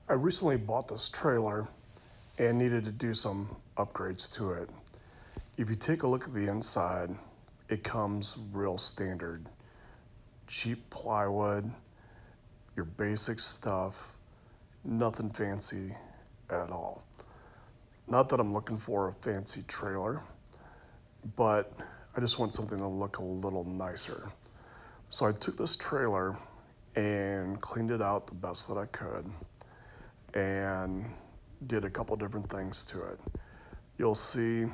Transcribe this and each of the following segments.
I recently bought this trailer and needed to do some upgrades to it. If you take a look at the inside, it comes real standard. Cheap plywood, your basic stuff, nothing fancy at all. Not that I'm looking for a fancy trailer, but I just want something to look a little nicer. So I took this trailer and cleaned it out the best that I could and did a couple different things to it. You'll see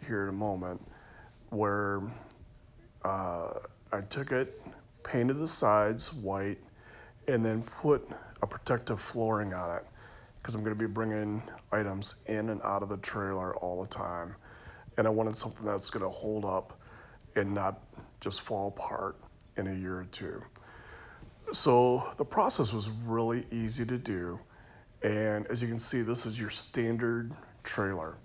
here in a moment where I took it, painted the sides white, and then put a protective flooring on it because I'm going to be bringing items in and out of the trailer all the time. And I wanted something that's going to hold up and not just fall apart in a year or two. So the process was really easy to do. And as you can see, this is your standard trailer.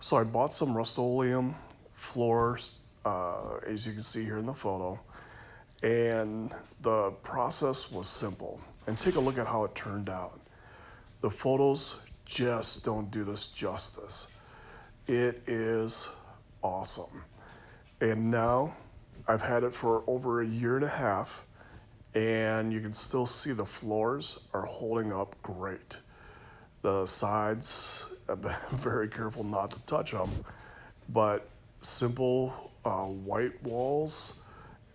So I bought some rust-oleum floors, as you can see here in the photo. And the process was simple. And take a look at how it turned out. The photos just don't do this justice. It is awesome. And now I've had it for over a year and a half, and you can still see the floors are holding up great. The sides, I've been very careful not to touch them, but simple white walls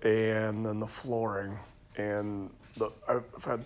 and then the flooring. And I've had